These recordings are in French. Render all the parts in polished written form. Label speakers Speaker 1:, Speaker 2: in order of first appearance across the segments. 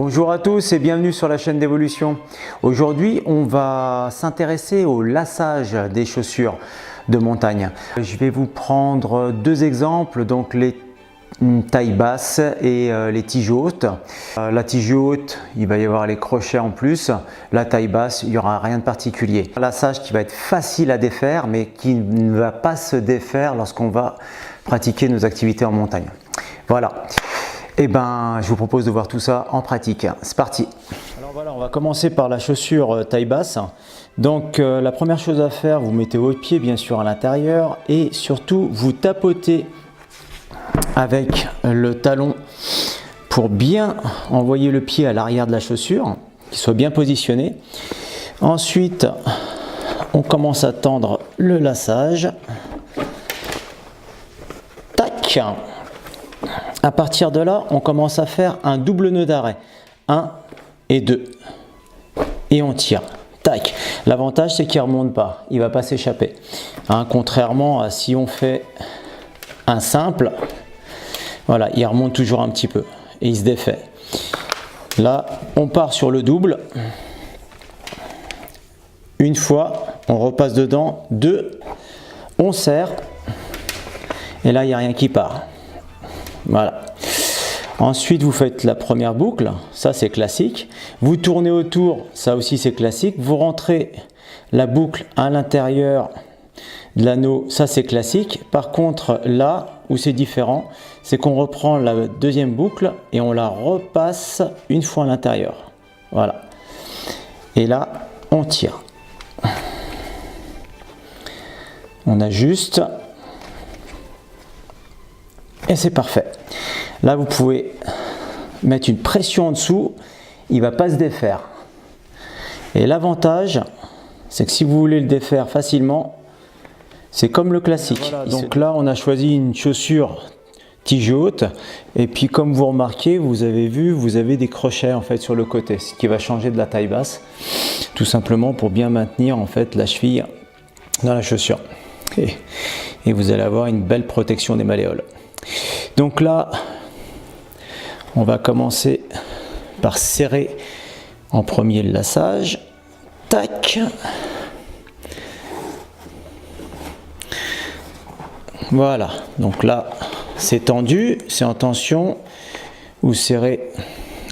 Speaker 1: Bonjour à tous et bienvenue sur la chaîne d'Evolution. Aujourd'hui, on va s'intéresser au lassage des chaussures de montagne. Je vais vous prendre deux exemples, donc les tailles basses et les tiges hautes. La tige haute, il va y avoir les crochets en plus. La taille basse, il n'y aura rien de particulier. Un lassage qui va être facile à défaire, mais qui ne va pas se défaire lorsqu'on va pratiquer nos activités en montagne. Voilà. Et je vous propose de voir tout ça en pratique. C'est parti. Alors voilà, on va commencer par la chaussure taille basse. Donc la première chose à faire, vous mettez votre pied bien sûr à l'intérieur et surtout vous tapotez avec le talon pour bien envoyer le pied à l'arrière de la chaussure, qu'il soit bien positionné. Ensuite, on commence à tendre le lassage. Tac. À partir de là, on commence à faire un double nœud d'arrêt. 1 et 2. Et on tire. Tac. L'avantage, c'est qu'il ne remonte pas. Il ne va pas s'échapper. Contrairement à si on fait un simple, voilà, il remonte toujours un petit peu. Et il se défait. Là, on part sur le double. Une fois, on repasse dedans. 2. On serre. Et là, il n'y a rien qui part. Voilà. Ensuite, vous faites la première boucle, ça c'est classique. Vous tournez autour, ça aussi c'est classique. Vous rentrez la boucle à l'intérieur de l'anneau, ça c'est classique. Par contre, là où c'est différent, c'est qu'on reprend la deuxième boucle et on la repasse une fois à l'intérieur. Voilà. Et là, on tire. On ajuste. Et c'est parfait. Là, vous pouvez mettre une pression en dessous, il ne va pas se défaire. Et l'avantage, c'est que si vous voulez le défaire facilement, c'est comme le classique. Voilà, donc là, on a choisi une chaussure tige haute. Et puis, comme vous remarquez, vous avez vu, vous avez des crochets en fait sur le côté, ce qui va changer de la taille basse, tout simplement pour bien maintenir en fait la cheville dans la chaussure. Et vous allez avoir une belle protection des malléoles. Donc là, on va commencer par serrer en premier le lassage. Tac. Voilà. Donc là, c'est tendu, c'est en tension. Vous serrez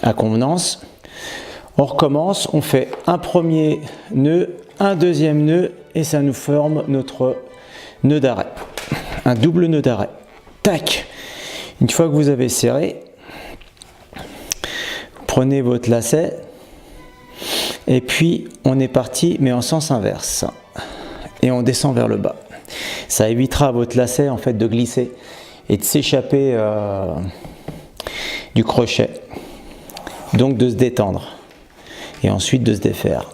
Speaker 1: à convenance. On recommence, on fait un premier nœud, un deuxième nœud et ça nous forme notre nœud d'arrêt. Un double nœud d'arrêt. Tac. Une fois que vous avez serré, prenez votre lacet et puis on est parti mais en sens inverse et on descend vers le bas. Ça évitera à votre lacet en fait de glisser et de s'échapper du crochet, donc de se détendre et ensuite de se défaire.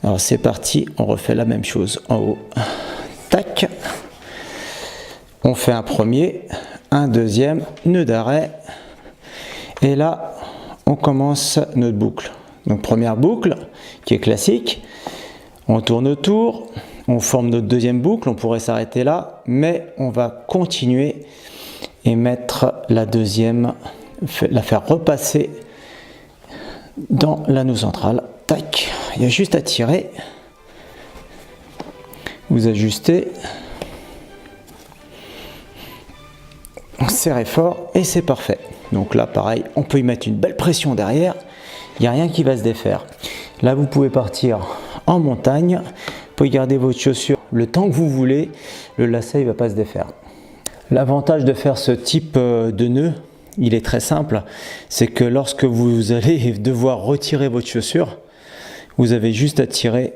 Speaker 1: Alors c'est parti, on refait la même chose en haut. Tac. On fait un premier, un deuxième, nœud d'arrêt. Et là, on commence notre boucle. Donc première boucle, qui est classique. On tourne autour, on forme notre deuxième boucle. On pourrait s'arrêter là, mais on va continuer et mettre la deuxième, la faire repasser dans l'anneau central. Tac, il y a juste à tirer. Vous ajustez. Serrez fort et c'est parfait. Donc là pareil, on peut y mettre une belle pression derrière, il n'y a rien qui va se défaire. Là vous pouvez partir en montagne, vous pouvez garder votre chaussure le temps que vous voulez, le lacet ne va pas se défaire. L'avantage de faire ce type de nœud, il est très simple, c'est que lorsque vous allez devoir retirer votre chaussure, vous avez juste à tirer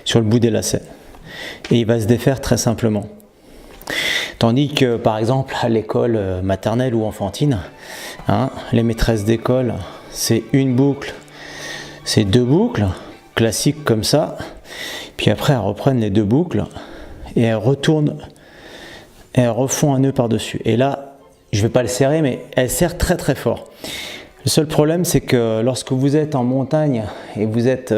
Speaker 1: sur le bout des lacets et il va se défaire très simplement. Tandis que par exemple à l'école maternelle ou enfantine, les maîtresses d'école, c'est une boucle, c'est deux boucles, classiques comme ça, puis après elles reprennent les deux boucles et elles retournent et elles refont un nœud par-dessus. Et là, je ne vais pas le serrer, mais elles serrent très très fort. Le seul problème, c'est que lorsque vous êtes en montagne et vous êtes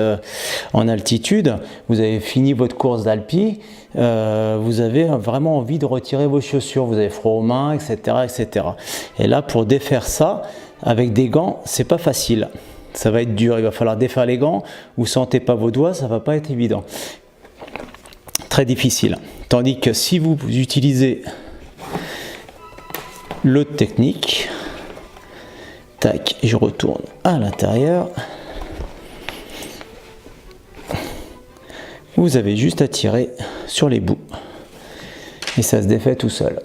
Speaker 1: en altitude, vous avez fini votre course d'alpi, vous avez vraiment envie de retirer vos chaussures, vous avez froid aux mains, etc., etc. Et là, pour défaire ça, avec des gants, c'est pas facile. Ça va être dur, il va falloir défaire les gants. Vous sentez pas vos doigts, ça va pas être évident. Très difficile. Tandis que si vous utilisez l'autre technique, tac, je retourne à l'intérieur. Vous avez juste à tirer sur les bouts et ça se défait tout seul.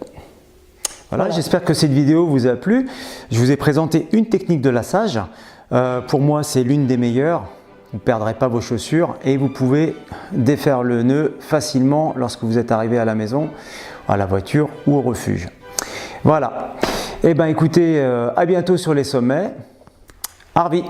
Speaker 1: Voilà. J'espère que cette vidéo vous a plu. Je vous ai présenté une technique de lassage. Pour moi, c'est l'une des meilleures. Vous ne perdrez pas vos chaussures et vous pouvez défaire le nœud facilement lorsque vous êtes arrivé à la maison, à la voiture ou au refuge. Voilà. Eh bien écoutez, à bientôt sur les sommets. Harvey.